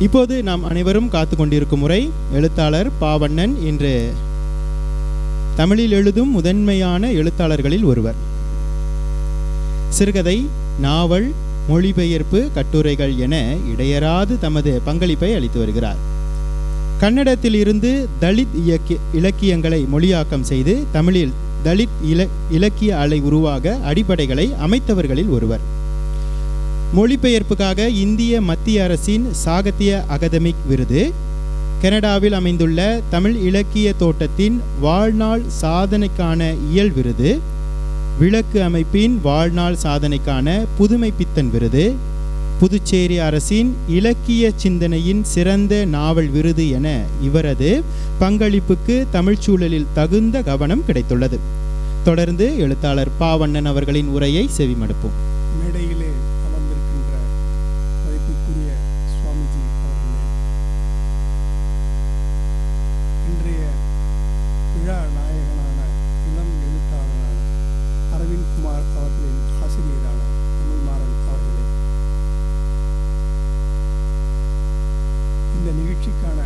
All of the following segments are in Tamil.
இப்போது நாம் அனைவரும் காத்து கொண்டிருக்கும் முறை எழுத்தாளர் பாவண்ணன் இன்று தமிழில் எழுதும் முதன்மையான எழுத்தாளர்களில் ஒருவர். சிறுகதை, நாவல், மொழிபெயர்ப்பு, கட்டுரைகள் என இடையறாது தமது பங்களிப்பை அளித்து வருகிறார். கன்னடத்தில் இருந்து தலித் இலக்கியங்களை மொழியாக்கம் செய்து தமிழில் தலித் இலக்கிய அலை உருவாக அடிப்படைகளை அமைத்தவர்களில் ஒருவர். மொழிபெயர்ப்புக்காக இந்திய மத்திய அரசின் சாகித்ய அகாதமிக் விருது, கனடாவில் அமைந்துள்ள தமிழ் இலக்கிய தோட்டத்தின் வாழ்நாள் சாதனைக்கான இயல் விருது, விளக்கு அமைப்பின் வாழ்நாள் சாதனைக்கான புதுமை பித்தன் விருது, புதுச்சேரி அரசின் இலக்கிய சிந்தனையின் சிறந்த நாவல் விருது என இவரது பங்களிப்புக்கு தமிழ் சூழலில் தகுந்த கவனம் கிடைத்துள்ளது. தொடர்ந்து எழுத்தாளர் பாவண்ணன் அவர்களின் உரையை செவிமடுப்போம். மேடையிலே அமர்ந்திருக்கின்ற மதிப்புக்குரிய சுவாமிஜி அவர்களே, இன்றைய விழா நாயகனான இளம் எழுத்தாளரான அரவிந்த் குமார் அவர்களின் ஆசிரியரான தமிழ்மாறன் அவர்களே, இந்த நிகழ்ச்சிக்கான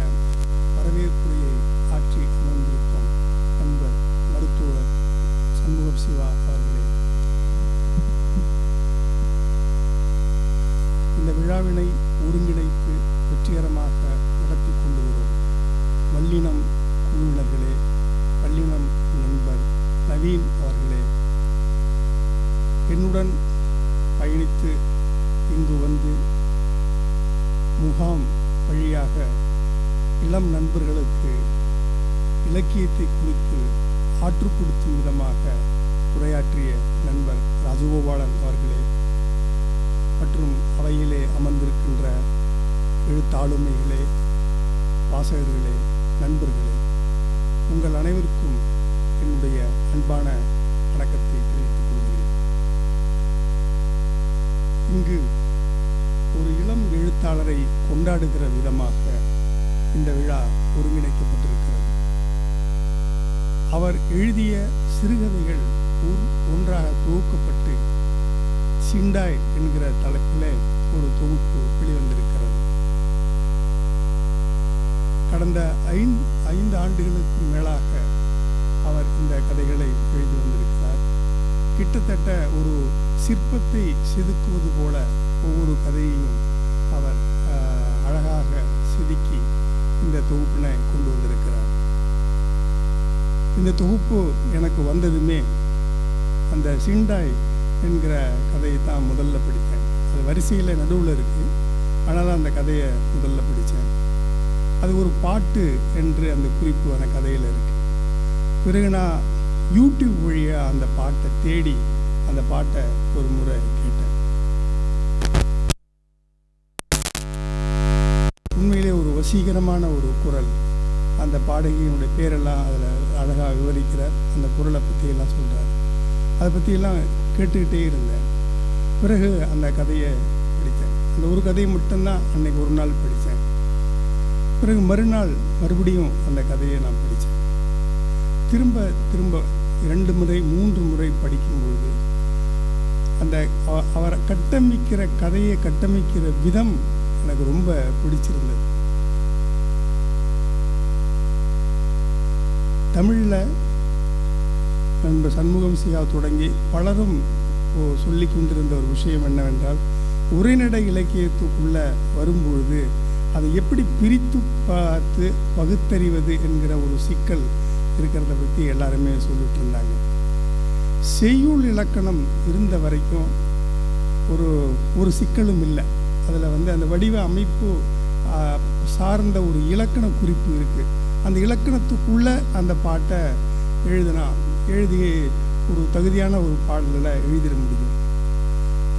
வரவேற்புரையை ஆற்றி அமர்ந்திருக்கும் நண்பர் மருத்துவர் சண்முகம் சிவா அவர்களே, இந்த விழாவினை ஒருங்கிணைத்து வெற்றிகரமாக நடத்தி கொண்டு வரும் வல்லினம் குழுவினர்களே, வல்லினம் நண்பர் நவீன் அவர்களே, என்னுடன் பயணித்து இங்கு வந்து முகாம் வழியாக இளம் நண்பர்களுக்கு இலக்கியத்தை குறித்து ஆற்றுப்படுத்தும் விதமாக உரையாற்றிய நண்பர் ராஜகோபாலன் அவர்களே, மற்றும் அவையிலே அமர்ந்திருக்கின்ற எழுத்தாளுமைகளே, வாசகர்களே, நண்பர்களே, உங்கள் அனைவருக்கும் என்னுடைய அன்பான வணக்கத்தை தெரிவித்துக் கொள்கிறேன். இங்கு ஒரு இளம் எழுத்தாளரை கொண்டாடுகிற விதமாக இந்த விழா ஒருங்கிணைக்கப்பட்டிருக்கிறது. அவர் எழுதிய சிறுகதைகள் ஒன்றாக தொகுக்கப்பட்டு சிண்டாய் என்கிற தலைப்பிலே ஒரு தொகுப்பு வெளிவந்திருக்கிறது. கடந்த 5 ஆண்டுகளுக்கு மேலாக அவர் இந்த கதைகளை எழுதி வந்திருக்கிறார். கிட்டத்தட்ட ஒரு சிற்பத்தை செதுக்குவது போல ஒவ்வொரு கதையையும் அவர் அழகாக செதுக்கி இந்த தொகுப்பினை கொண்டு வந்திருக்கிறார். இந்த தொகுப்பு எனக்கு வந்ததுமே அந்த சிண்டாய் என்கிற கதையை தான் முதல்ல படித்தேன். அது வரிசையில் நடுவில் இருக்குது, ஆனால் அந்த கதையை முதல்ல படித்தேன். அது ஒரு பாட்டு என்று அந்த குறிப்பு அந்த கதையில் இருக்குது. பிறகு நான் யூடியூப் வழியாக அந்த பாட்டை தேடி அந்த பாட்டை ஒரு முறை கேட்டேன். உண்மையிலே ஒரு வசீகரமான ஒரு குரல். அந்த பாடகியினுடைய பேரெல்லாம் அதில் அழகாக விவரிக்கிறார். அந்த குரலை பற்றியெல்லாம் சொல்கிறார். அதை பற்றியெல்லாம் கேட்டுக்கிட்டே இருந்தேன். பிறகு அந்த கதையை படித்தேன். அந்த ஒரு கதையை மட்டும்தான் அன்னைக்கு ஒரு நாள் படித்தேன். பிறகு மறுநாள் மறுபடியும் அந்த கதையை நான் படித்தேன். திரும்ப திரும்ப 2 முறை 3 முறை படிக்கும்பொழுது அந்த அவரை கட்டமைக்கிற கதையை கட்டமைக்கிற விதம் எனக்கு ரொம்ப பிடிச்சிருந்தது. தமிழில் நண்பர் சண்முகம் சிவா தொடங்கி பலரும் சொல்லி கொண்டிருந்த ஒரு விஷயம் என்னவென்றால், உரைநடை இலக்கியத்துக்குள்ளே வரும்பொழுது அதை எப்படி பிரித்து பார்த்து பகுத்தறிவது என்கிற ஒரு சிக்கல் இருக்கிறத பற்றி எல்லாருமே சொல்லிட்டு இருந்தாங்க. செய்யுள் இலக்கணம் இருந்த வரைக்கும் ஒரு சிக்கலும் இல்லை. அதில் அந்த வடிவ அமைப்பு சார்ந்த ஒரு இலக்கண குறிப்பு இருக்குது. அந்த இலக்கணத்துக்குள்ளே அந்த பாட்டை எழுதி ஒரு தகுதியான ஒரு பாடலில் எழுதிட முடியும்.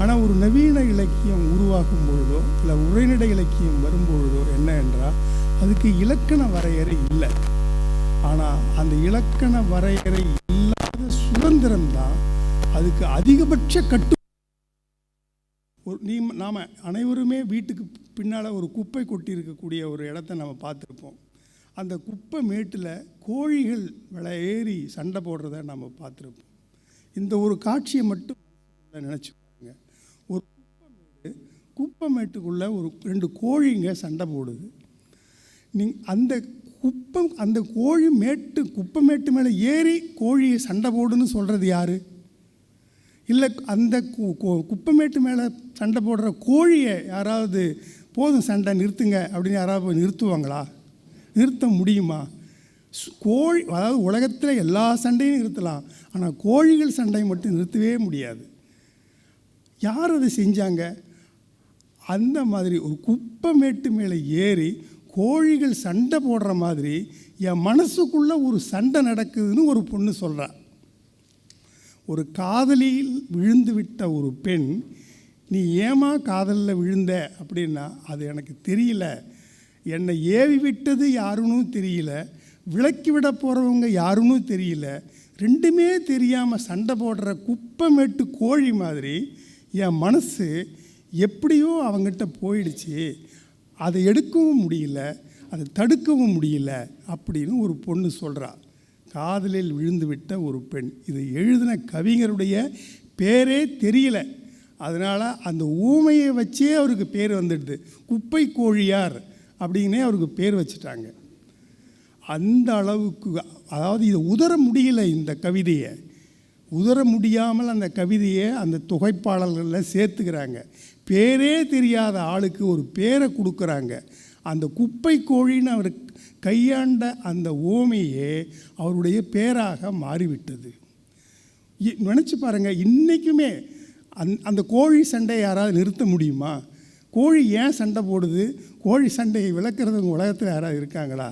ஆனால் ஒரு நவீன இலக்கியம் உருவாகும் பொழுதோ இல்லை உரைநடை இலக்கியம் வரும்பொழுதோ என்ன என்றால், அதுக்கு இலக்கண வரையறை இல்லை. ஆனால் அந்த இலக்கண வரையறை இல்லாத சுதந்திரம்தான் அதுக்கு அதிகபட்ச நாம் அனைவருமே வீட்டுக்கு பின்னால் ஒரு குப்பை கொட்டி இருக்கக்கூடிய ஒரு இடத்த நம்ம பார்த்துருப்போம். அந்த குப்பை மேட்டில் கோழிகள் ஏறி சண்டை போடுறத நம்ம பார்த்துருப்போம். இந்த ஒரு காட்சியை மட்டும் நினச்சி பாருங்க. ஒரு குப்பை மேடு குப்பமேட்டுக்குள்ளே ஒரு 2 கோழிங்க சண்டை போடுது. அந்த கோழி குப்பமேட்டு மேலே ஏறி கோழியை சண்டை போடுன்னு சொல்கிறது யார்? இல்லை அந்த குப்பமேட்டு மேலே சண்டை போடுற கோழியை யாராவது போதும் சண்டை நிறுத்துங்க அப்படின்னு யாராவது நிறுத்துவாங்களா? நிறுத்த முடியுமா? கோழி, அதாவது உலகத்தில் எல்லா சண்டையும் நிறுத்தலாம், ஆனால் கோழிகள் சண்டையை மட்டும் நிறுத்தவே முடியாது. யார் அதை செஞ்சாங்க? அந்த மாதிரி ஒரு குப்பமேட்டு மேலே ஏறி கோழிகள் சண்டை போடுற மாதிரி என் மனசுக்குள்ளே ஒரு சண்டை நடக்குதுன்னு ஒரு பொண்ணு சொல்கிறா. ஒரு காதலில் விழுந்து விட்ட ஒரு பெண், நீ ஏமா காதலில் விழுந்த அப்படின்னா, அது எனக்கு தெரியல, என்னை ஏவி விட்டது யாருன்னு தெரியல, விலக்கி விட போகிறவங்க யாருன்னு தெரியல, ரெண்டுமே தெரியாமல் சண்டை போடுற குப்பமேட்டு கோழி மாதிரி என் மனசு எப்படியோ அவங்ககிட்ட போயிடுச்சு, அதை எடுக்கவும் முடியல, அதை தடுக்கவும் முடியல அப்படின்னு ஒரு பொண்ணு சொல்கிறா. காதலில் விழுந்து விட்ட ஒரு பெண். இதை எழுதின கவிஞருடைய பேரே தெரியல, அதனால் அந்த ஊமையை வச்சே அவருக்கு பேர் வந்துடுது, குப்பை கோழியார் அப்படின்னே அவருக்கு பேர் வச்சுட்டாங்க. அந்த அளவுக்கு, அதாவது இதை உதற முடியல, இந்த கவிதையை உதற முடியாமல் அந்த கவிதையை அந்த தொகைப்பாடல்களில் சேர்த்துக்கிறாங்க. பேரே தெரியாத ஆளுக்கு ஒரு பேரை கொடுக்குறாங்க. அந்த குப்பை கோழின்னு அவர் கையாண்ட அந்த ஓமையே அவருடைய பேராக மாறிவிட்டது. நினச்சி பாருங்கள், இன்றைக்குமே அந்த கோழி சண்டையை யாராவது நிறுத்த முடியுமா? கோழி ஏன் சண்டை போடுது? கோழி சண்டையை விளக்குறதுங்க உலகத்தில் யாராவது இருக்காங்களா?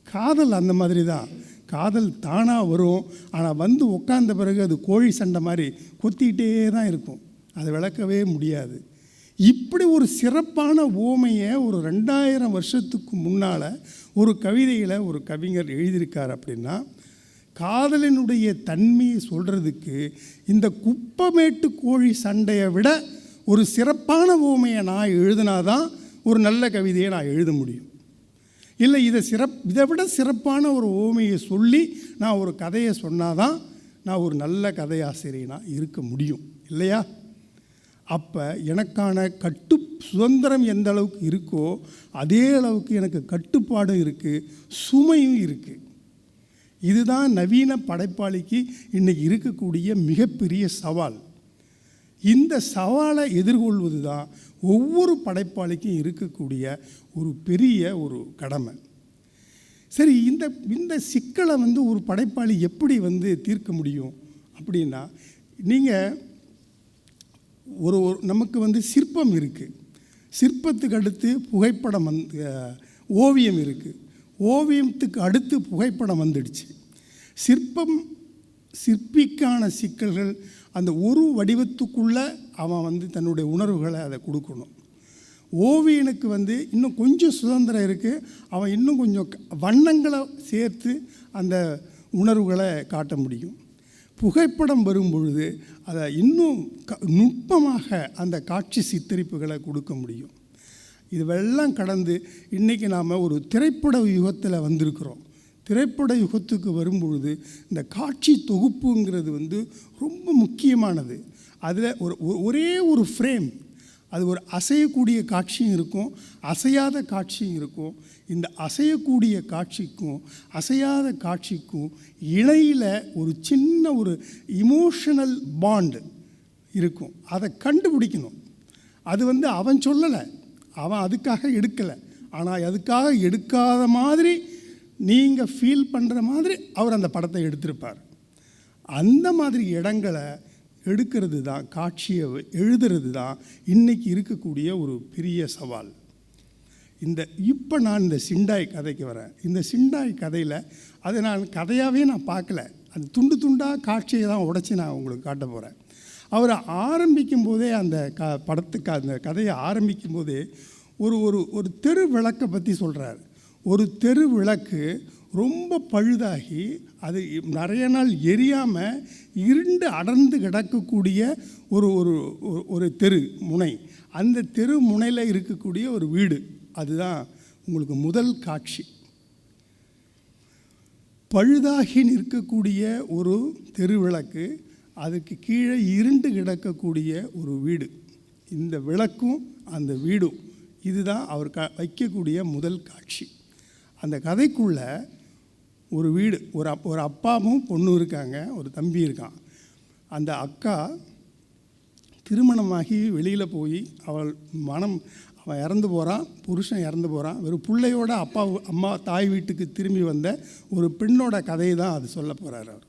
காதல் அந்த மாதிரி தான். காதல் தானாக வரும், ஆனால் வந்து உட்கார்ந்த பிறகு அது கோழி சண்டை மாதிரி கொத்திக்கிட்டே தான் இருக்கும், அதை விளக்கவே முடியாது. இப்படி ஒரு சிறப்பான ஓமையை ஒரு 2000 வருஷத்துக்கு முன்னால் ஒரு கவிதையில் ஒரு கவிஞர் எழுதியிருக்கார். அப்படின்னா காதலினுடைய தன்மையை சொல்கிறதுக்கு இந்த குப்பமேட்டு கோழி சண்டையை விட ஒரு சிறப்பான ஓமையை நான் எழுதினாதான் ஒரு நல்ல கவிதையை நான் எழுத முடியும். இல்லை இதை விட சிறப்பான ஒரு ஓமையை சொல்லி நான் ஒரு கதையை சொன்னாதான் நான் ஒரு நல்ல கதையாசிரியனாக இருக்க முடியும், இல்லையா? அப்போ எனக்கான சுதந்திரம் எந்த அளவுக்கு இருக்கோ அதே அளவுக்கு எனக்கு கட்டுப்பாடும் இருக்குது, சுமையும் இருக்குது. இதுதான் நவீன படைப்பாளிக்கு இன்றைக்கி இருக்கக்கூடிய மிகப்பெரிய சவால். இந்த சவாலை எதிர்கொள்வது தான் ஒவ்வொரு படைப்பாளிக்கும் இருக்கக்கூடிய ஒரு பெரிய ஒரு கடமை. சரி, இந்த சிக்கலை ஒரு படைப்பாளி எப்படி தீர்க்க முடியும் அப்படின்னா, நீங்கள் நமக்கு சிற்பம் இருக்குது, சிற்பத்துக்கு அடுத்து புகைப்படம் ஓவியம் இருக்குது, ஓவியத்துக்கு அடுத்து புகைப்படம் வந்துடுச்சு. சிற்பிக்கான சிக்கல்கள் அந்த ஒரு வடிவத்துக்குள்ளே அவன் தன்னுடைய உணர்வுகளை அதை கொடுக்கணும். ஓவியனுக்கு இன்னும் கொஞ்சம் சுதந்திரம் இருக்குது, அவன் இன்னும் கொஞ்சம் வண்ணங்களை சேர்த்து அந்த உணர்வுகளை காட்ட முடியும். புகைப்படம் வரும்பொழுது அதை இன்னும் நுட்பமாக அந்த காட்சி சித்தரிப்புகளை கொடுக்க முடியும். இதுவெல்லாம் கடந்து இன்றைக்கி நாம் ஒரு திரைப்பட யுகத்தில் வந்திருக்கிறோம். திரைப்பட யுகத்துக்கு வரும்பொழுது இந்த காட்சி தொகுப்புங்கிறது ரொம்ப முக்கியமானது. அதில் ஒரே ஒரு ஃப்ரேம், அது ஒரு அசையக்கூடிய காட்சியும் இருக்கும், அசையாத காட்சியும் இருக்கும். இந்த அசையக்கூடிய காட்சிக்கும் அசையாத காட்சிக்கும் இடையில் ஒரு சின்ன ஒரு இமோஷனல் பாண்டு இருக்கும். அதை கண்டுபிடிக்கணும். அது அவன் சொல்லலை, அவன் அதுக்காக எடுக்கலை, ஆனால் அதுக்காக எடுக்காத மாதிரி நீங்கள் ஃபீல் பண்ணுற மாதிரி அவர் அந்த படத்தை எடுத்திருப்பார். அந்த மாதிரி இடங்களை எடுக்கிறது தான், காட்சியை எழுதுறது தான் இன்றைக்கி இருக்கக்கூடிய ஒரு பெரிய சவால். இப்போ நான் இந்த சிண்டாய் கதைக்கு வரேன். இந்த சிண்டாய் கதையில் அதை நான் கதையாகவே நான் பார்க்கல, அந்த துண்டு துண்டாக காட்சியை தான் உடைச்சி நான் உங்களுக்கு காட்ட போகிறேன். அவர் ஆரம்பிக்கும் போதே அந்த படத்துக்கு அந்த கதையை ஆரம்பிக்கும் போதே ஒரு தெரு விளக்கை பற்றி சொல்கிறார். ஒரு தெரு விளக்கு ரொம்ப பழுதாகி அது நிறைய நாள் எரியாமல் இருண்டு அடர்ந்து கிடக்கக்கூடிய ஒரு தெரு முனை, அந்த தெரு முனையில் இருக்கக்கூடிய ஒரு வீடு, அதுதான் உங்களுக்கு முதல் காட்சி. பழுதாகி நிற்கக்கூடிய ஒரு தெருவிளக்கு, அதுக்கு கீழே இருண்டு கிடக்கக்கூடிய ஒரு வீடு. இந்த விளக்கும் அந்த வீடும் இதுதான் அவர் வைக்கக்கூடிய முதல் காட்சி. அந்த கதைக்குள்ளே ஒரு வீடு, ஒரு அப்பாவும் பொண்ணும் இருக்காங்க, ஒரு தம்பி இருக்கான். அந்த அக்கா திருமணமாகி வெளியில் போய் அவன் இறந்து போகிறான், புருஷன் இறந்து போகிறான். வெறும் பிள்ளையோட அம்மா தாய் வீட்டுக்கு திரும்பி வந்த ஒரு பெண்ணோட கதையை தான் அது சொல்ல போகிறார் அவர்.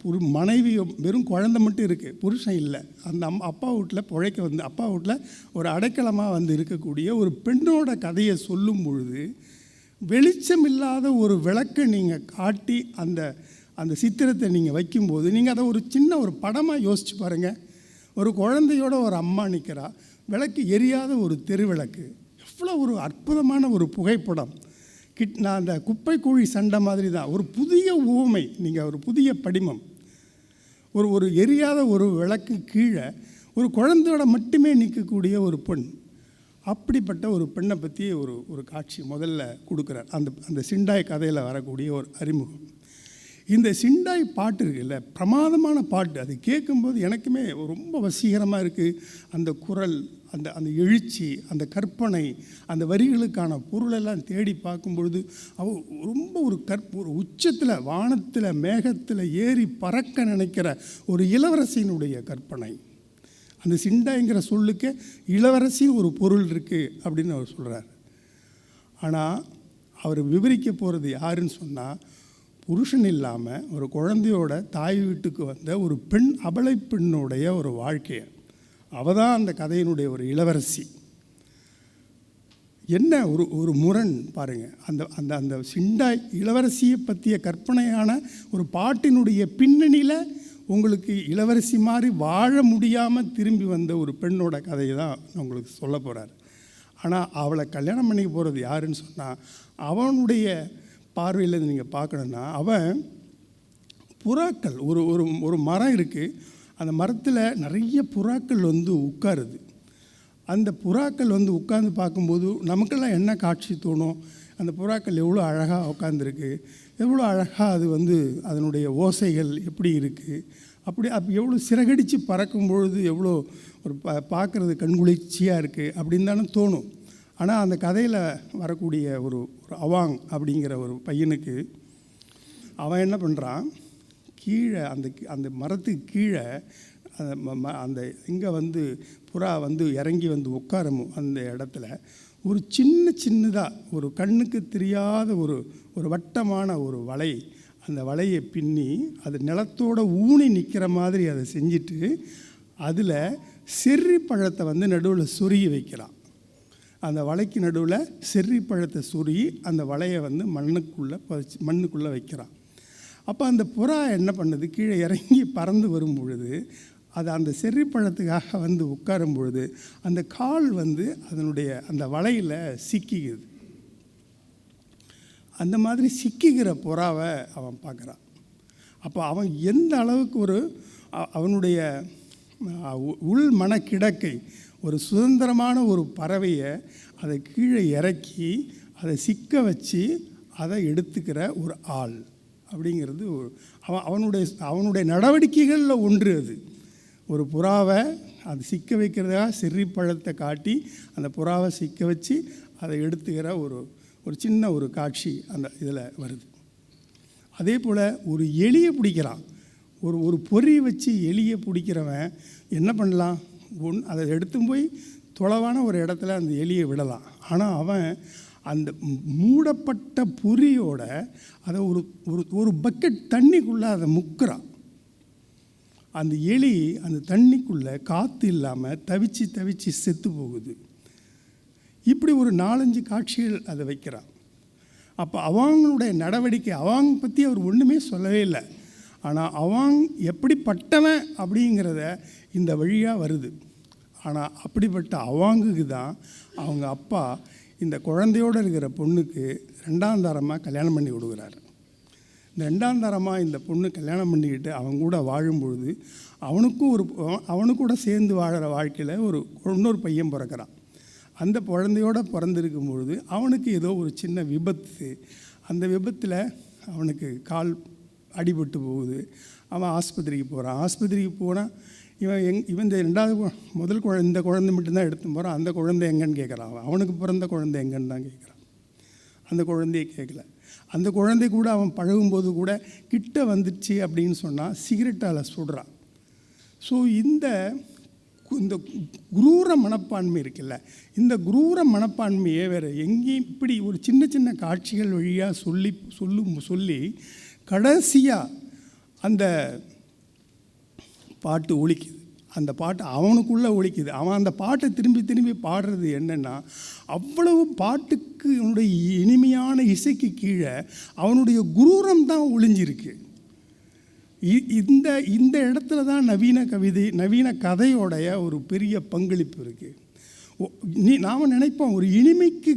ஒரு மனைவி வெறும் குழந்தை மட்டும் இருக்குது, புருஷன் இல்லை. அந்த அப்பா வீட்டில் பிழைக்க வந்து அப்பா வீட்டில் ஒரு அடைக்கலமாக வந்து இருக்கக்கூடிய ஒரு பெண்ணோட கதையை சொல்லும் பொழுது வெளிச்சம் இல்லாத ஒரு விளக்கை நீங்கள் காட்டி அந்த சித்திரத்தை நீங்கள் வைக்கும்போது நீங்கள் அதை ஒரு சின்ன ஒரு படமாக யோசிச்சு பாருங்கள். ஒரு குழந்தையோட ஒரு அம்மா நிற்கிறா, விளக்கு எரியாத ஒரு தெருவிளக்கு, எவ்வளோ ஒரு அற்புதமான ஒரு புகைப்படம். நான் அந்த குப்பை கூழி சண்டை மாதிரி தான் ஒரு புதிய ஊமை, நீங்கள் ஒரு புதிய படிமம். ஒரு எரியாத ஒரு விளக்கு கீழே ஒரு குழந்தையோட மட்டுமே நிற்கக்கூடிய ஒரு பெண். அப்படிப்பட்ட ஒரு பெண்ணை பற்றி ஒரு காட்சி முதல்ல கொடுக்குறார். அந்த சிண்டாய் கதையில் வரக்கூடிய ஒரு அறிமுகம். இந்த சிண்டாய் பாட்டு இருக்குல்ல, பிரமாதமான பாட்டு. அது கேட்கும்போது எனக்குமே ரொம்ப வசீகரமாக இருக்குது. அந்த குரல், அந்த எழுச்சி, அந்த கற்பனை, அந்த வரிகளுக்கான பொருளெல்லாம் தேடி பார்க்கும்பொழுது ரொம்ப ஒரு உச்சத்தில் வானத்தில் மேகத்தில் ஏறி பறக்க நினைக்கிற ஒரு இளவரசியினுடைய கற்பனை. அந்த சிண்டாய்ங்கிற சொல்லுக்கு இளவரசின்னு ஒரு பொருள் இருக்குது அப்படின்னு அவர் சொல்கிறார். ஆனால் அவர் விவரிக்க போகிறது யாருன்னு சொன்னால், புருஷன் இல்லாமல் ஒரு குழந்தையோட தாய் வீட்டுக்கு வந்த ஒரு பெண், அபலை பெண்ணுடைய ஒரு வாழ்க்கையை. அவள் தான் அந்த கதையினுடைய ஒரு இளவரசி. என்ன ஒரு முரண் பாருங்கள். அந்த சிண்டாய் இளவரசியை பற்றிய கற்பனையான ஒரு பாட்டினுடைய பின்னணியில் உங்களுக்கு இளவரசி மாதிரி வாழ முடியாமல் திரும்பி வந்த ஒரு பெண்ணோட கதையை தான் உங்களுக்கு சொல்ல போகிறார். ஆனால் அவளை கல்யாணம் பண்ணிக்க போகிறது யாருன்னு சொன்னால், அவனுடைய பார்வையில் நீங்கள் பார்க்கணுன்னா, அவன் புறாக்கள் ஒரு மரம் இருக்குது, அந்த மரத்தில் நிறைய புறாக்கள் வந்து உட்காருது. அந்த புறாக்கள் வந்து உட்கார்ந்து பார்க்கும்போது நமக்கெல்லாம் என்ன காட்சி தோணும்? அந்த புறாக்கள் எவ்வளோ அழகாக உட்காந்துருக்கு, எவ்வளோ அழகாக அது வந்து அதனுடைய ஓசைகள் எப்படி இருக்குது, அப்படி எவ்வளோ சிறகடித்து பறக்கும் பொழுது எவ்வளோ ஒரு பார்க்குறது கண்குளிர்ச்சியாக இருக்குது அப்படின்னு தானே தோணும். ஆனால் அந்த கதையில் வரக்கூடிய ஒரு அவாங் அப்படிங்கிற ஒரு பையனுக்கு அவன் என்ன பண்ணுறான், கீழே அந்த மரத்துக்கு கீழே அந்த இங்கே வந்து புறா வந்து இறங்கி வந்து உட்காரும் அந்த இடத்துல ஒரு சின்னதாக ஒரு கண்ணுக்கு தெரியாத ஒரு வட்டமான ஒரு வலை, அந்த வலையை பின்னி அது நிலத்தோடு ஊனி நிற்கிற மாதிரி அதை செஞ்சுட்டு அதில் செர்ரி பழத்தை வந்து நடுவில் சொருகி வைக்கிறான். அந்த வலைக்கு நடுவில் செர்ரி பழத்தை சொருகி அந்த வலையை வந்து மண்ணுக்குள்ளே வைக்கிறான். அப்போ அந்த புறா என்ன பண்ணுது, கீழே இறங்கி பறந்து வரும் பொழுது அது அந்த செர்ரி பழத்துக்காக வந்து உட்காரும் பொழுது அந்த கால் வந்து அதனுடைய அந்த வலையில் சிக்கிக்குது. அந்த மாதிரி சிக்கிக்கிற புறாவை அவன் பார்க்குறான். அப்போ அவன் எந்த அளவுக்கு அவனுடைய உள் மனக்கிடக்கை, ஒரு சுதந்திரமான ஒரு பறவையை அதை கீழே இறக்கி அதை சிக்க வச்சு அதை எடுத்துக்கிற ஒரு ஆள் அப்படிங்கிறது அவனுடைய நடவடிக்கைகளில் ஒன்று. அது ஒரு புறாவை அது சிக்க வைக்கிறதாக செர்ரி பழத்தை காட்டி அந்த புறாவை சிக்க வச்சு அதை எடுத்துக்கிற ஒரு சின்ன ஒரு காட்சி அந்த இதில் வருது. அதே போல் ஒரு எலியை பிடிக்கிறான். ஒரு பொறி வச்சு எலியை பிடிக்கிறவன் என்ன பண்ணலாம், அதை எடுத்து போய் தொலைவான ஒரு இடத்துல அந்த எலியை விடலாம். ஆனால் அவன் அந்த மூடப்பட்ட பொறியோட அதை ஒரு பக்கெட் தண்ணிக்குள்ளே அதை முக்குறான். அந்த எலி அந்த தண்ணிக்குள்ளே காற்று இல்லாமல் தவிச்சு செத்து போகுது. இப்படி ஒரு 4-5 காட்சிகள் அதை வைக்கிறான். அப்போ அவங்களுடைய நடவடிக்கை, அவங்க பற்றி அவர் ஒன்றுமே சொல்லவே இல்லை. ஆனால் அவங்க எப்படிப்பட்டவன் அப்படிங்கிறத இந்த வழியாக வருது. ஆனால் அப்படிப்பட்ட அவாங்குக்கு தான் அவங்க அப்பா இந்த குழந்தையோடு இருக்கிற பொண்ணுக்கு 2ஆம் தரமாக கல்யாணம் பண்ணி கொடுக்குறாரு. இந்த 2ஆம் தரமாக இந்த பொண்ணு கல்யாணம் பண்ணிக்கிட்டு அவங்க கூட வாழும்பொழுது அவனு கூட சேர்ந்து வாழற வாழ்க்கையில் இன்னொரு பையன் பிறக்கிறான். அந்த குழந்தையோடு பிறந்திருக்கும் பொழுது அவனுக்கு ஏதோ ஒரு சின்ன விபத்து. அந்த விபத்தில் அவனுக்கு கால் அடிபட்டு போகுது. அவன் ஆஸ்பத்திரிக்கு போகிறான். ஆஸ்பத்திரிக்கு போனால் இவன் இந்த ரெண்டாவது முதல் குழந்தை, இந்த குழந்தை மட்டும்தான் எடுத்து போகிறான், அந்த குழந்தை எங்கன்னு கேட்குறான். அவனுக்கு பிறந்த குழந்தை எங்கன்னு தான் கேட்குறான். அந்த குழந்தையை கேட்கல. அந்த குழந்தை கூட அவன் பழகும்போது கூட கிட்ட வந்துடுச்சு அப்படின்னு சொன்னால் சிகரெட்டால் சுடுறான். ஸோ இந்த குரூர மனப்பான்மை இருக்குல்ல, இந்த குரூர மனப்பான்மையை வேறு எங்கேயும் இப்படி ஒரு சின்ன சின்ன காட்சிகள் வழியாக சொல்லி கடைசியாக அந்த பாட்டு ஒலிக்குது. அந்த பாட்டு அவனுக்குள்ளே ஒலிக்குது. அவன் அந்த பாட்டை திரும்பி திரும்பி பாடுறது என்னென்னா, அவ்வளவு பாட்டுக்கு அவனுடைய இனிமையான இசைக்கு கீழே அவனுடைய குரூரம் தான் ஒளிஞ்சிருக்கு. இந்த இடத்துல தான் நவீன கதையோடைய ஒரு பெரிய பங்களிப்பு இருக்குது. நாம் நினைப்போம் ஒரு இனிமைக்கு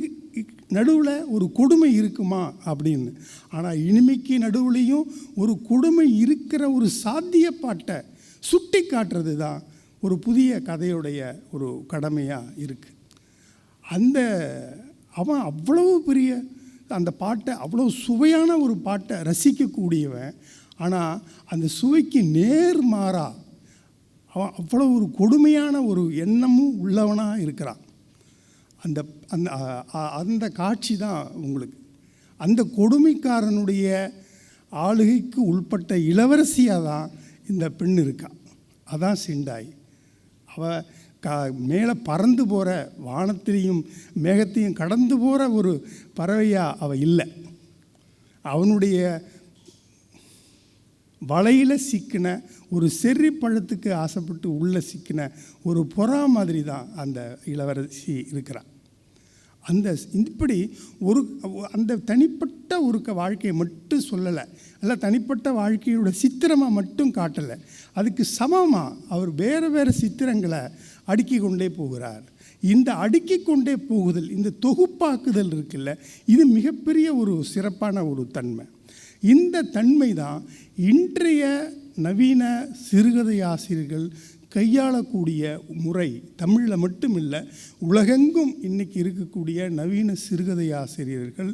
நடுவில் ஒரு கொடுமை இருக்குமா அப்படின்னு. ஆனால் இனிமைக்கு நடுவுலையும் ஒரு கொடுமை இருக்கிற ஒரு சாத்தியப்பாட்டை சுட்டி காட்டுறது தான் ஒரு புதிய கதையுடைய ஒரு கடமையாக இருக்குது. அவன் அவ்வளவு பெரிய அந்த பாட்டை, அவ்வளோ சுவையான ஒரு பாட்டை ரசிக்கக்கூடியவன். ஆனால் அந்த சுவைக்கு நேர்மாறா அவன் அவ்வளோ ஒரு கொடுமையான ஒரு எண்ணமும் உள்ளவனாக இருக்கிறான். அந்த அந்த அந்த காட்சி தான் உங்களுக்கு அந்த கொடுமைக்காரனுடைய ஆளுகைக்கு உள்பட்ட இளவரசியாக தான் இந்த பெண் இருக்கா. அதான் சிண்டாய். அவள் மேலே பறந்து போகிற, வானத்திலையும் மேகத்தையும் கடந்து போகிற ஒரு பறவையாக அவள் இல்லை. அவனுடைய வலையில் சிக்கின ஒரு செர்ரி பழத்துக்கு ஆசைப்பட்டு உள்ளே சிக்கின ஒரு புறா மாதிரி தான் அந்த இளவரசி இருக்கிறாள். இப்படி அந்த தனிப்பட்ட ஒரு வாழ்க்கையை மட்டும் சொல்லலை, அல்ல தனிப்பட்ட வாழ்க்கையோட சித்திரமாக மட்டும் காட்டலை. அதுக்கு சமமாக அவர் வேறு வேறு சித்திரங்களை அடுக்கி கொண்டே போகிறார். இந்த அடுக்கி கொண்டே போகுதல், இந்த தொகுப்பாக்குதல் இருக்குல்ல, இது மிகப்பெரிய ஒரு சிறப்பான ஒரு தன்மை. இந்த தன்மை தான் இன்றைய நவீன சிறுகதை ஆசிரியர்கள் கையாளக்கூடிய முறை. தமிழில் மட்டும் இல்லை, உலகெங்கும் இன்றைக்கி இருக்கக்கூடிய நவீன சிறுகதை ஆசிரியர்கள்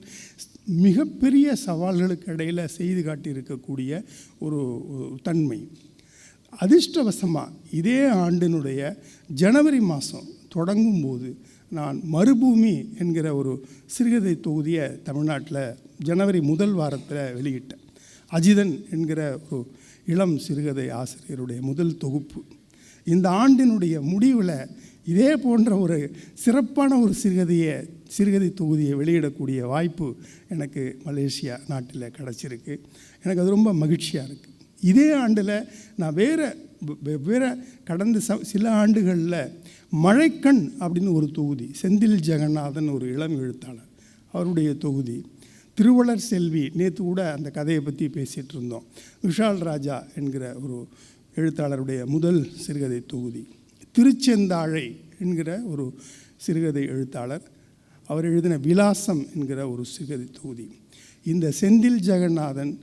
மிகப்பெரிய சவால்களுக்கு இடையில் செய்து காட்டியிருக்கக்கூடிய ஒரு தன்மை. அதிர்ஷ்டவசமாக இதே ஆண்டினுடைய ஜனவரி மாதம் தொடங்கும்போது நான் மறுபூமி என்கிற ஒரு சிறுகதை தொகுதியை தமிழ்நாட்டில் ஜனவரி முதல் வாரத்தில் வெளியிட்டேன். அஜிதன் என்கிற ஒரு இளம் சிறுகதை ஆசிரியருடைய முதல் தொகுப்பு. இந்த ஆண்டினுடைய முடிவில் இதே போன்ற ஒரு சிறப்பான ஒரு சிறுகதை தொகுதியை வெளியிடக்கூடிய வாய்ப்பு எனக்கு மலேசியா நாட்டில் கிடச்சிருக்கு. எனக்கு அது ரொம்ப மகிழ்ச்சியாக இருக்குது. இதே ஆண்டில் நான் வேறு கடந்த சில ஆண்டுகளில் மழைக்கண் அப்படின்னு ஒரு தொகுதி, செந்தில் ஜெகநாதன் ஒரு இளம் எழுத்தாளர், அவருடைய தொகுதி, திருவளர் செல்வி, நேற்று கூட அந்த கதையை பற்றி பேசிகிட்டு இருந்தோம், விஷால் ராஜா என்கிற ஒரு எழுத்தாளருடைய முதல் சிறுகதை தொகுதி, திருச்செந்தாழை என்கிற ஒரு சிறுகதை எழுத்தாளர், அவர் எழுதின விலாசம் என்கிற ஒரு சிறுகதை தொகுதி. இந்த செந்தில் ஜெகநாதன்,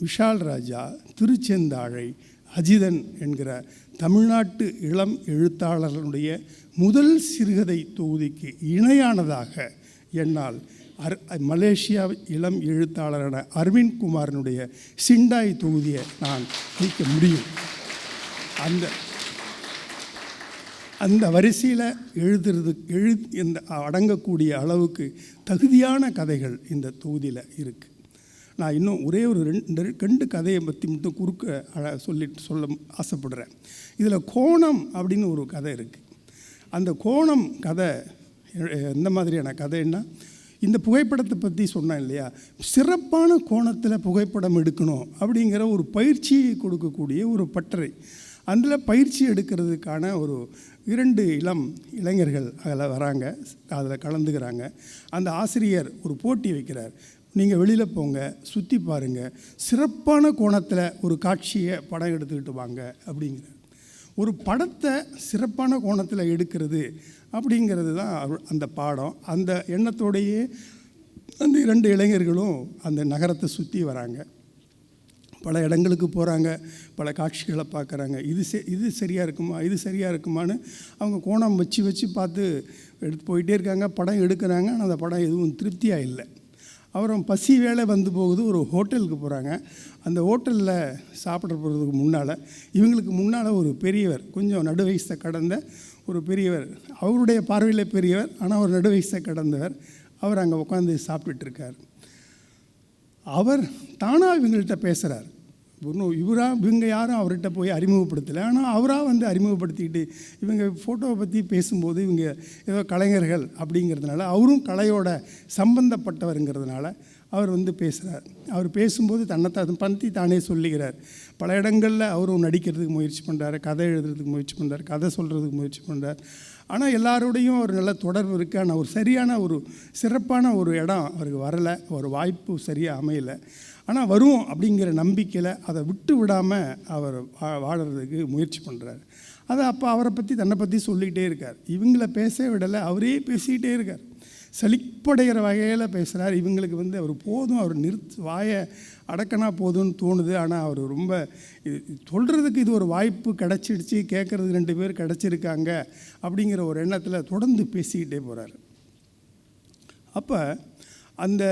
விஷால் ராஜா, திருச்செந்தாழை, அஜிதன் என்கிற தமிழ்நாட்டு இளம் எழுத்தாளர்களுடைய முதல் சிறுகதை தொகுதிக்கு இணையானதாக என்னால் மலேசியா இளம் எழுத்தாளரான அரவிந்த் குமாரனுடைய சிண்டாய் தொகுதியை நான் வைக்க முடியும். அந்த வரிசையில் இந்த அடங்கக்கூடிய அளவுக்கு தகுதியான கதைகள் இந்த தொகுதியில் இருக்குது. நான் இன்னும் ஒரே ஒரு ரெண்டு கதையை பற்றி மட்டும் சொல்ல ஆசைப்படுறேன். இதில் கோணம் அப்படின்னு ஒரு கதை இருக்குது. அந்த கோணம் கதை எந்த மாதிரியான கதைன்னா, இந்த புகைப்படத்தை பற்றி சொன்னேன் இல்லையா, சிறப்பான கோணத்தில் புகைப்படம் எடுக்கணும் அப்படிங்கிற ஒரு பயிற்சியை கொடுக்கக்கூடிய ஒரு பட்டறை. அதில் பயிற்சி எடுக்கிறதுக்கான ஒரு 2 இளைஞர்கள் அதில் வராங்க, அதில் கலந்துக்கிறாங்க. அந்த ஆசிரியர் ஒரு போட்டி வைக்கிறார். நீங்கள் வெளியில் போங்க, சுற்றி பாருங்கள், சிறப்பான கோணத்தில் ஒரு காட்சியை படம் எடுத்துக்கிட்டு வாங்க அப்படிங்கிறார். ஒரு படத்தை சிறப்பான கோணத்தில் எடுக்கிறது அப்படிங்கிறது தான் அந்த பாடம். அந்த எண்ணத்தோடையே அந்த 2 இளைஞர்களும் அந்த நகரத்தை சுற்றி வராங்க, பல இடங்களுக்கு போகிறாங்க, பல காட்சிகளை பார்க்குறாங்க. இது சரியாக இருக்குமா, இது சரியாக இருக்குமான்னு அவங்க கோணம் வச்சு பார்த்து எடுத்து போயிட்டே இருக்காங்க, படம் எடுக்கிறாங்க. ஆனால் அந்த படம் எதுவும் திருப்தியாக இல்லை. அப்புறம் பசி வேளை வந்து போகுது, ஒரு ஹோட்டலுக்கு போகிறாங்க. அந்த ஹோட்டலில் சாப்பிட போகிறதுக்கு முன்னால் இவங்களுக்கு முன்னால் ஒரு பெரியவர், கொஞ்சம் நடு வயசை கடந்த ஒரு பெரியவர், அவருடைய பார்வையில் பெரியவர், ஆனால் ஒரு நடு வயசை கடந்தவர், அவர் அங்கே உட்காந்து சாப்பிட்டுட்ருக்கார். அவர் தானாக இவங்கள்ட்ட பேசுகிறார். ஒன்றும் இவங்க யாரும் அவர்கிட்ட போய் அறிமுகப்படுத்தலை, ஆனால் அவராக வந்து அறிமுகப்படுத்திக்கிட்டு இவங்க ஃபோட்டோவை பற்றி பேசும்போது இவங்க ஏதோ கலைஞர்கள் அப்படிங்கிறதுனால, அவரும் கலையோட சம்பந்தப்பட்டவருங்கிறதுனால அவர் வந்து பேசுகிறார். அவர் பேசும்போது தன்னை பற்றி தானே சொல்லிக்கிறார். பல இடங்களில் அவரும் நடிக்கிறதுக்கு முயற்சி பண்ணுறாரு, கதை எழுதுறதுக்கு முயற்சி பண்ணுறார், கதை சொல்கிறதுக்கு முயற்சி பண்ணுறார். ஆனால் எல்லாரோடையும் ஒரு நல்ல தொடர்பு இருக்குது. ஆனால் ஒரு சரியான ஒரு சிறப்பான ஒரு இடம் அவருக்கு வரலை, ஒரு வாய்ப்பு சரியாக அமையலை. ஆனால் வரும் அப்படிங்கிற நம்பிக்கையில் அதை விட்டு விடாமல் அவர் வாழறதுக்கு முயற்சி பண்ணுறாரு. அதை அப்போ அவரை பற்றி தன்னை பற்றி சொல்லிக்கிட்டே இருக்கார். இவங்கள பேச விடலை, அவரே பேசிக்கிட்டே இருக்கார். சலிப்படைகிற வகையில் பேசுகிறார். இவங்களுக்கு வந்து அவர் போதும், அவர் வாயை அடக்கனா போதும்னு தோணுது. ஆனால் அவர் ரொம்ப சொல்கிறதுக்கு இது ஒரு வாய்ப்பு கிடச்சிடுச்சு, கேட்குறதுக்கு 2 பேர் கிடச்சிருக்காங்க அப்படிங்கிற ஒரு எண்ணத்தில் தொடர்ந்து பேசிக்கிட்டே போகிறார். அப்போ அந்த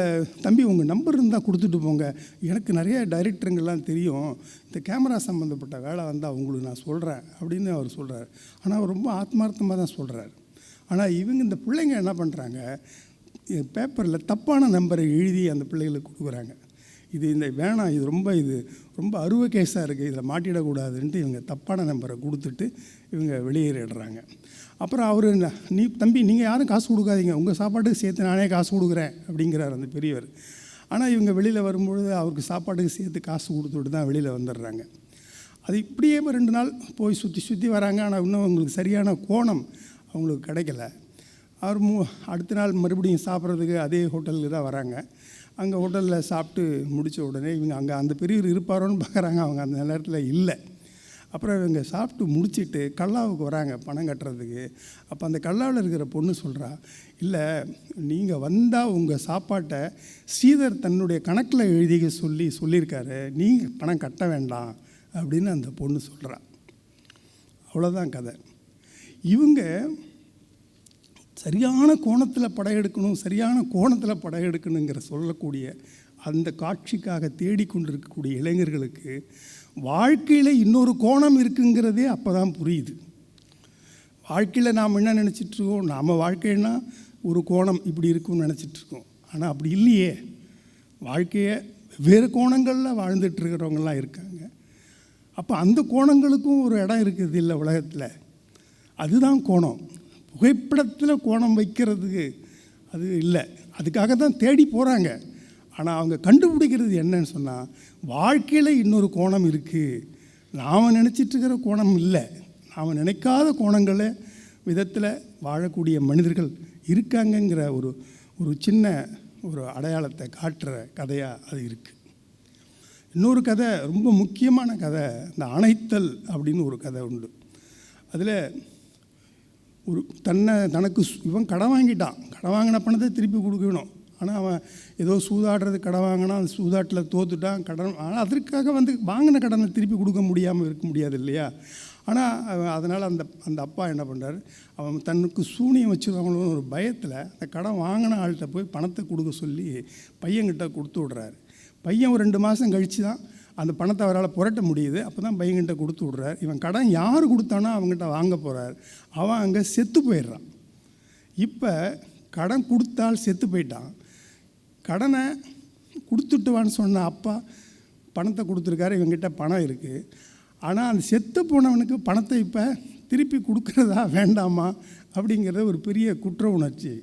தம்பி, உங்கள் நம்பர் இருந்தால் கொடுத்துட்டு போங்க, எனக்கு நிறைய டைரக்டருங்கெல்லாம் தெரியும், இந்த கேமரா சம்மந்தப்பட்ட வேலை வந்தால் உங்களுக்கு நான் சொல்கிறேன் அப்படின்னு அவர் சொல்கிறார். ஆனால் அவர் ரொம்ப ஆத்மார்த்தமாக தான் சொல்கிறார். ஆனால் இவங்க இந்த பிள்ளைங்க என்ன பண்ணுறாங்க, பேப்பரில் தப்பான நம்பரை எழுதி அந்த பிள்ளைகளுக்கு கொடுக்குறாங்க. இந்த வேணாம், இது ரொம்ப அருவ கேஸாக இருக்குது, இதில் மாட்டிடக்கூடாதுன்ட்டு இவங்க தப்பான நம்பரை கொடுத்துட்டு இவங்க வெளியேறிடுறாங்க. அப்புறம் அவர், தம்பி நீங்கள் யாரும் காசு கொடுக்காதீங்க, உங்கள் சாப்பாட்டுக்கு சேர்த்து நானே காசு கொடுக்குறேன் அப்படிங்கிறார் அந்த பெரியவர். ஆனால் இவங்க வெளியில் வரும்பொழுது அவருக்கு சாப்பாட்டுக்கு சேர்த்து காசு கொடுத்துட்டு தான் வெளியில் வந்துடுறாங்க. அது இப்படியே 2 நாள் போய் சுற்றி வராங்க. ஆனால் இன்னும் அவங்களுக்கு சரியான கோணம் அவங்களுக்கு கிடைக்கல. அவர் அடுத்த நாள் மறுபடியும் சாப்பிட்றதுக்கு அதே ஹோட்டலுக்கு தான் வராங்க. அங்கே ஹோட்டலில் சாப்பிட்டு முடித்த உடனே இவங்க அங்கே அந்த பெரியவர் இருப்பாரோன்னு பார்க்குறாங்க, அவங்க அந்த நேரத்தில் இல்லை. அப்புறம் இவங்க சாப்பிட்டு முடிச்சுட்டு கல்லாவுக்கு வராங்க பணம் கட்டுறதுக்கு. அப்போ அந்த கல்லாவில் இருக்கிற பொண்ணு சொல்கிறா, இல்லை நீங்கள் வந்தால் உங்கள் சாப்பாட்டை ஸ்ரீதர் தன்னுடைய கணக்கில் எழுதிக்க சொல்லியிருக்காரு, நீங்கள் பணம் கட்ட வேண்டாம் அப்படின்னு அந்த பொண்ணு சொல்கிறா. அவ்வளோதான் கதை. இவங்க சரியான கோணத்தில் படம் எடுக்கணுங்கிற சொல்லக்கூடிய அந்த காட்சிக்காக தேடிக்கொண்டிருக்கக்கூடிய இளைஞர்களுக்கு வாழ்க்கையில் இன்னொரு கோணம் இருக்குங்கிறதே அப்போ தான் புரியுது. வாழ்க்கையில் நாம் என்ன நினச்சிட்ருக்கோம், நாம் வாழ்க்கைன்னா ஒரு கோணம் இப்படி இருக்குன்னு நினச்சிட்ருக்கோம். ஆனால் அப்படி இல்லையே. வாழ்க்கையை வேறு கோணங்களில் வாழ்ந்துட்டுருக்கிறவங்களாம் இருக்காங்க. அப்போ அந்த கோணங்களுக்கும் ஒரு இடம் இருக்குது இல்லை உலகத்தில். அதுதான் கோணம். புகைப்படத்தில் கோணம் வைக்கிறதுக்கு அது இல்லை, அதுக்காக தான் தேடி போகிறாங்க. ஆனால் அவங்க கண்டுபிடிக்கிறது என்னன்னு சொன்னால், வாழ்க்கையில் இன்னொரு கோணம் இருக்குது, நாம் நினச்சிட்ருக்கிற கோணம் இல்லை, நாம் நினைக்காத கோணங்களை விதத்தில் வாழக்கூடிய மனிதர்கள் இருக்காங்கங்கிற ஒரு சின்ன ஒரு அடையாளத்தை காட்டுற கதையாக அது இருக்குது. இன்னொரு கதை, ரொம்ப முக்கியமான கதை, இந்த அணைத்தல் அப்படின்னு ஒரு கதை உண்டு. அதில் தனக்கு இவன் கடன் வாங்கிட்டான், கடன் வாங்கின பணத்தை திருப்பி கொடுக்கணும். ஆனால் அவன் ஏதோ சூதாடுறது கடன் வாங்கினா, அந்த சூதாட்டில் தோத்துட்டான் கடன். ஆனால் அதற்காக வாங்கின கடனை திருப்பி கொடுக்க முடியாமல் இருக்க முடியாது இல்லையா. ஆனால் அதனால் அந்த அப்பா என்ன பண்ணுறாரு, அவன் தனக்கு சூனியம் வச்சுருவாங்களோன்னு ஒரு பயத்தில் அந்த கடன் வாங்கின ஆள்கிட்ட போய் பணத்தை கொடுக்க சொல்லி பையன்கிட்ட கொடுத்து விட்றாரு. பையன் ஒரு 2 மாதம் கழித்து தான் அந்த பணத்தை அவரால் புரட்ட முடியுது. அப்போ தான் பையன்கிட்ட கொடுத்து விட்றார். இவன் கடன் யார் கொடுத்தானோ அவங்ககிட்ட வாங்க போகிறார். அவன் அங்கே செத்து போயிடுறான். இப்போ கடன் கொடுத்தால் செத்து போயிட்டான். கடனை கொடுத்துட்டுவான்னு சொன்ன அப்பா பணத்தை கொடுத்துருக்காரு, இவங்கிட்ட பணம் இருக்குது. ஆனால் அந்த செத்து போனவனுக்கு பணத்தை இப்போ திருப்பி கொடுக்குறதா வேண்டாமா அப்படிங்கிறது ஒரு பெரிய குற்ற உணர்ச்சி.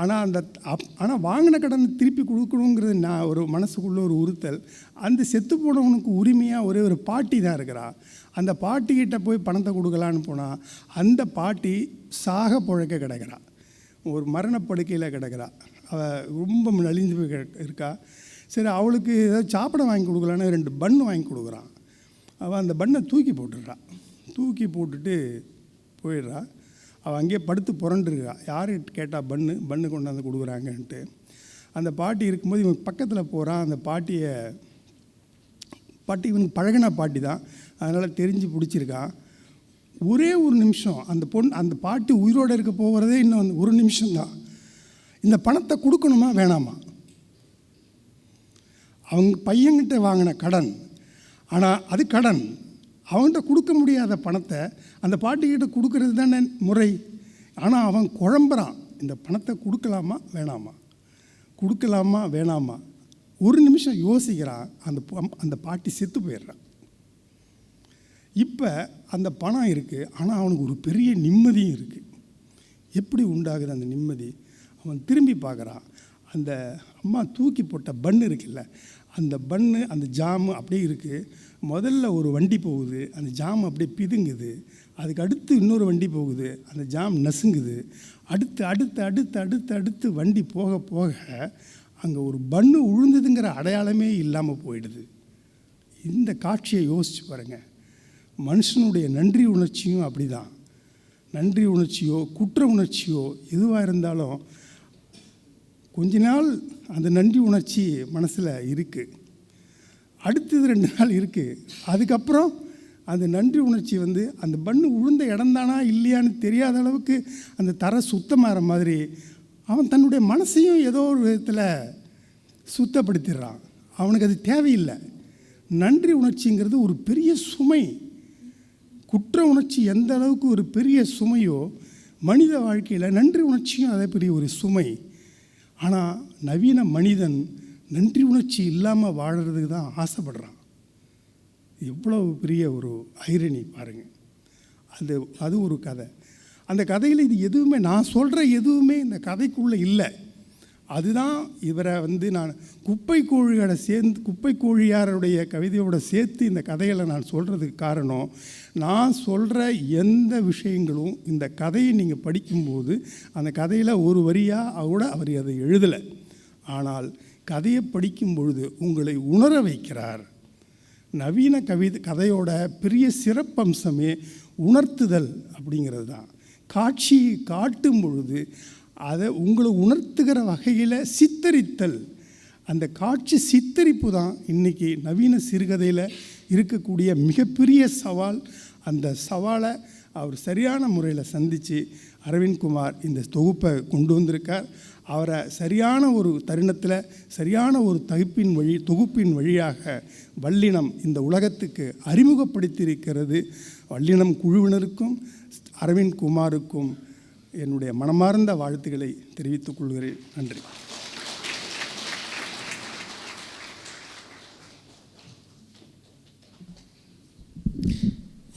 ஆனால் வாங்கின கடனை திருப்பி கொடுக்கணுங்கிறது நான் ஒரு மனசுக்குள்ளே ஒரு உறுத்தல். அந்த செத்து போனவனுக்கு உரிமையாக ஒரே ஒரு பாட்டி தான் இருக்கிறா. அந்த பாட்டிக்கிட்ட போய் பணத்தை கொடுக்கலான்னு போனால் அந்த பாட்டி சாக பிழைக்க கிடக்கிறா, ஒரு மரணப்படுக்கையில் கிடக்கிறா. அவள் ரொம்ப நலிஞ்சு போய் இருக்கா. சரி, அவளுக்கு ஏதாவது சாப்பிட வாங்கி கொடுக்கலான்னு 2 பன்னு வாங்கி கொடுக்குறான். அவள் அந்த பண்ணை தூக்கி போட்டுட்டு போயிடுறா. அவள் அங்கேயே படுத்து புரண்டுருக்கா. யார் கேட்டால் பண்ணு கொண்டாந்து கொடுக்குறாங்கன்ட்டு. அந்த பாட்டி இருக்கும்போது இவன் பக்கத்தில் போகிறான். அந்த பாட்டி இவனுக்கு பழகின பாட்டி தான், அதனால் தெரிஞ்சு பிடிச்சிருக்கான். ஒரே ஒரு நிமிஷம் அந்த பாட்டி உயிரோடு இருக்க போகிறதே இன்னும் 1 நிமிஷம்தான். இந்த பணத்தை கொடுக்கணுமா வேணாமா? அவங்க பையன்கிட்ட வாங்கின கடன். ஆனால் அது கடன். அவன்கிட்ட கொடுக்க முடியாத பணத்தை அந்த பாட்டிக்கிட்ட கொடுக்கறது தானே முறை. ஆனால் அவன் குழம்புறான், இந்த பணத்தை கொடுக்கலாமா வேணாமா, கொடுக்கலாமா வேணாமா. ஒரு நிமிஷம் யோசிக்கிறான், அந்த பாட்டி செத்து போயிடுறான். இப்போ அந்த பணம் இருக்குது, ஆனால் அவனுக்கு ஒரு பெரிய நிம்மதியும் இருக்குது. எப்படி உண்டாகுது அந்த நிம்மதி? அவன் திரும்பி பார்க்குறான், அந்த அம்மா தூக்கி போட்ட பன்னு இருக்குல்ல, அந்த பன்னு அந்த ஜாமு அப்படியே இருக்குது. முதல்ல ஒரு வண்டி போகுது, அந்த ஜாம் அப்படியே பிதுங்குது. அதுக்கு அடுத்து இன்னொரு வண்டி போகுது, அந்த ஜாம் நசுங்குது. அடுத்து அடுத்து அடுத்து அடுத்து அடுத்து வண்டி போக போக அங்கே ஒரு பன்னு உழுந்ததுங்கிற அடையாளமே இல்லாமல் போயிடுது. இந்த காட்சியை யோசிச்சு பாருங்கள். மனுஷனுடைய நன்றி உணர்ச்சியும் அப்படி தான். நன்றி உணர்ச்சியோ குற்ற உணர்ச்சியோ எதுவாக இருந்தாலும் கொஞ்ச நாள் அந்த நன்றி உணர்ச்சி மனசில் இருக்குது, அடுத்தது 2 நாள் இருக்குது. அதுக்கப்புறம் அந்த நன்றி உணர்ச்சி அந்த பண்ணு உழுந்த இடம்தானா இல்லையான்னு தெரியாத அளவுக்கு அந்த தரை சுத்தமாகிற மாதிரி அவன் தன்னுடைய மனசையும் ஏதோ ஒரு விதத்தில் சுத்தப்படுத்திடுறான். அவனுக்கு அது தேவையில்லை. நன்றி உணர்ச்சிங்கிறது ஒரு பெரிய சுமை. குற்ற உணர்ச்சி எந்த அளவுக்கு ஒரு பெரிய சுமையோ, மனித வாழ்க்கையில் நன்றி உணர்ச்சியும் அதே பெரிய ஒரு சுமை. ஆனால் நவீன மனிதன் நன்றி உணர்ச்சி இல்லாமல் வாழறதுக்கு தான் ஆசைப்படுறான். எவ்வளோ பெரிய ஒரு ஐரணி பாருங்கள். அது ஒரு கதை. அந்த கதையில் இது எதுவுமே, நான் சொல்கிற எதுவுமே இந்த கதைக்குள்ளே இல்லை. அதுதான் இவரை நான் குப்பை கோழியாருடைய கவிதையோடு சேர்த்து இந்த கதைகளை நான் சொல்கிறதுக்கு காரணம், நான் சொல்கிற எந்த விஷயங்களும் இந்த கதையை நீங்கள் படிக்கும்போது அந்த கதையில் ஒரு வரியாக கூட அவர் அதை எழுதலை. ஆனால் கதையை படிக்கும் பொழுது உங்களை உணர வைக்கிறார். நவீன கதையோட பெரிய சிறப்பம்சமே உணர்த்துதல் அப்படிங்கிறது தான். காட்சியை காட்டும் பொழுது அதை உங்களை உணர்த்துகிற வகையில் சித்தரித்தல். அந்த காட்சி சித்தரிப்பு தான் இன்றைக்கி நவீன சிறுகதையில் இருக்கக்கூடிய மிகப்பெரிய சவால். அந்த சவாலை அவர் சரியான முறையில் சந்தித்து அரவிந்த்குமார் இந்த தொகுப்பை கொண்டு வந்திருக்கார். அவரை சரியான ஒரு தருணத்தில் சரியான ஒரு தொகுப்பின் வழியாக வல்லினம் இந்த உலகத்துக்கு அறிமுகப்படுத்தியிருக்கிறது. வல்லினம் குழுவினருக்கும் அரவிந்த்குமாருக்கும் என்னுடைய மனமார்ந்த வாழ்த்துக்களை தெரிவித்துக் கொள்கிறேன். நன்றி.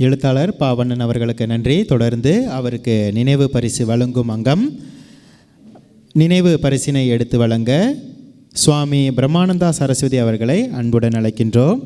எழுத்தாளர் பாவண்ணன் அவர்களுக்கு நன்றி. தொடர்ந்து அவருக்கு நினைவு பரிசு வழங்கும் அங்கம். நினைவு பரிசினை எடுத்து வழங்க சுவாமி பிரம்மானந்தா சரஸ்வதி அவர்களை அன்புடன் அழைக்கின்றோம்.